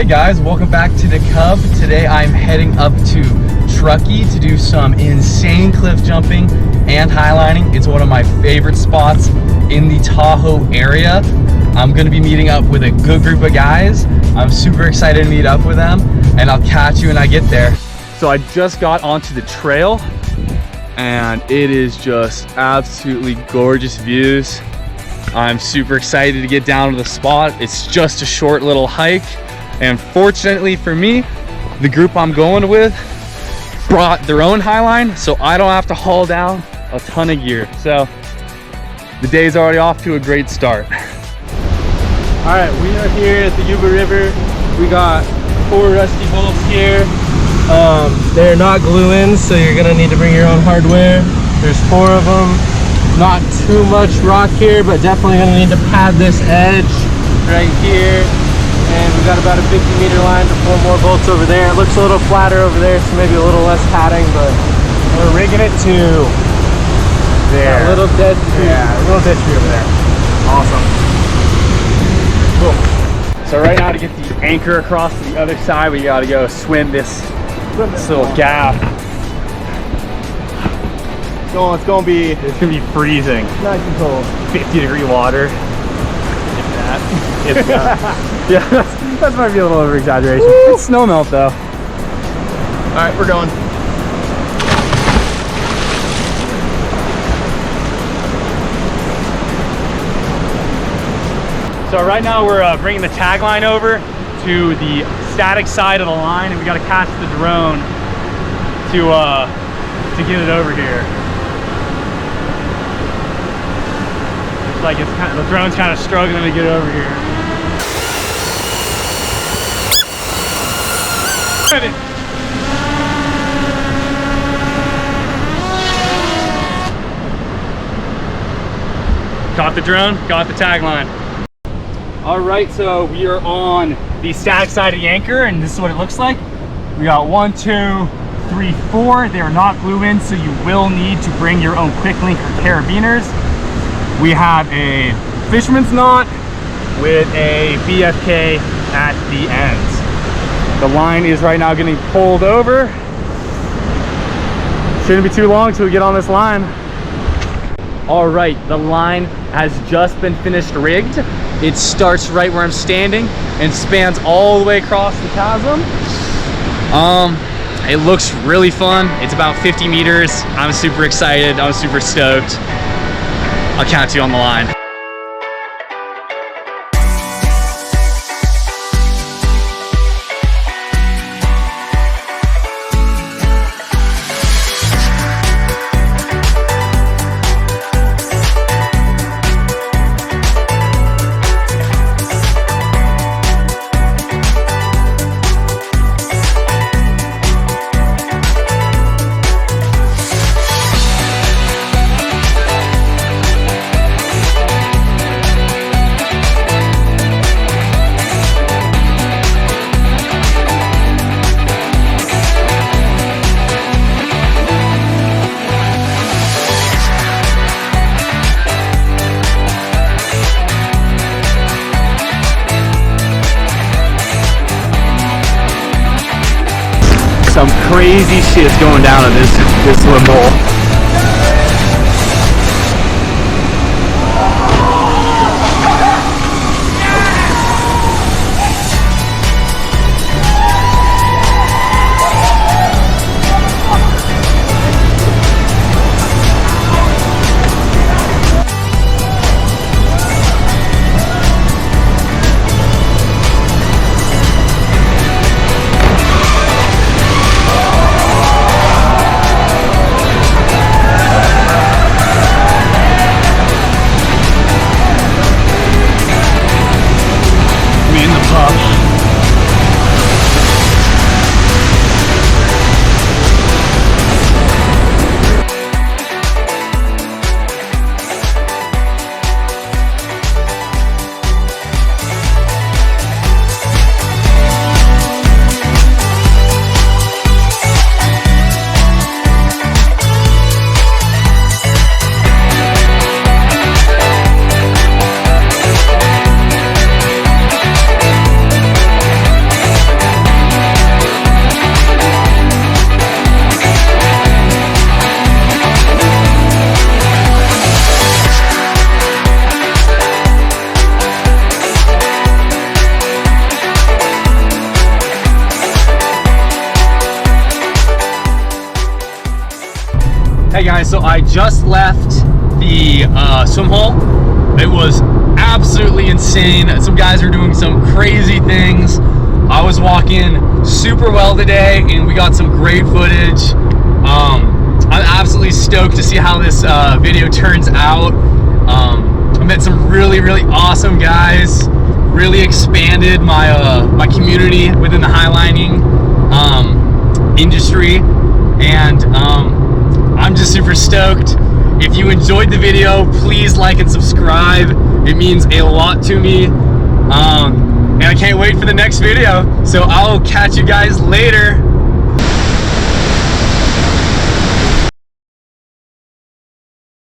Hey guys, welcome back to the Cub. Today I'm heading up to Truckee to do some insane cliff jumping and highlining. It's one of my favorite spots in the Tahoe area. I'm gonna be meeting up with a good group of guys. I'm super excited to meet up with them, and I'll catch you when I get there. So I just got onto the trail and it is just absolutely gorgeous views. I'm super excited to get down to the spot. It's just a short little hike. And fortunately for me, the group I'm going with brought their own Highline, so I don't have to haul down a ton of gear. So the day's already off to a great start. All right, we are here at the Yuba River. We got 4 rusty bolts here. They're not glue-ins, so you're gonna need to bring your own hardware. There's 4 of them. Not too much rock here, but definitely gonna need to pad this edge right here. And we got about a 50-meter line to 4 more bolts over there. It looks a little flatter over there, so maybe a little less padding, but we're rigging it to there. A little dead tree. Yeah, a little dead tree over there. Awesome. Cool. So right now, to get the anchor across to the other side, we gotta go swim this little gap. It's gonna be freezing. Nice and cold. 50-degree water. If that. Yeah, that might be a little over exaggeration. It's snow melt though. All right, we're going. So right now we're bringing the tag line over to the static side of the line, and we got to catch the drone to get it over here. Looks like it's the drone's kind of struggling to get over here. Caught the drone, got the tag line. All right, so we are on the static side of the anchor, and this is what it looks like. We got 1, 2, 3, 4. They are not glue-in, so you will need to bring your own quick link or carabiners. We have a fisherman's knot with a BFK at the ends. The line is right now getting pulled over. Shouldn't be too long till we get on this line. All right, the line has just been finished rigged. It starts right where I'm standing and spans all the way across the chasm. It looks really fun. It's about 50 meters. I'm super excited. I'm super stoked. I'll catch you on the line. Some crazy shit's going down in this swim hole. Hey guys, so I just left the swim hole. It was absolutely insane. Some guys are doing some crazy things. I was walking super well today and we got some great footage. I'm absolutely stoked to see how this video turns out. I met some really awesome guys. Really expanded my my community within the highlining industry, and I'm just super stoked. If you enjoyed the video, please like and subscribe. It means a lot to me, and I can't wait for the next video. So I'll catch you guys later.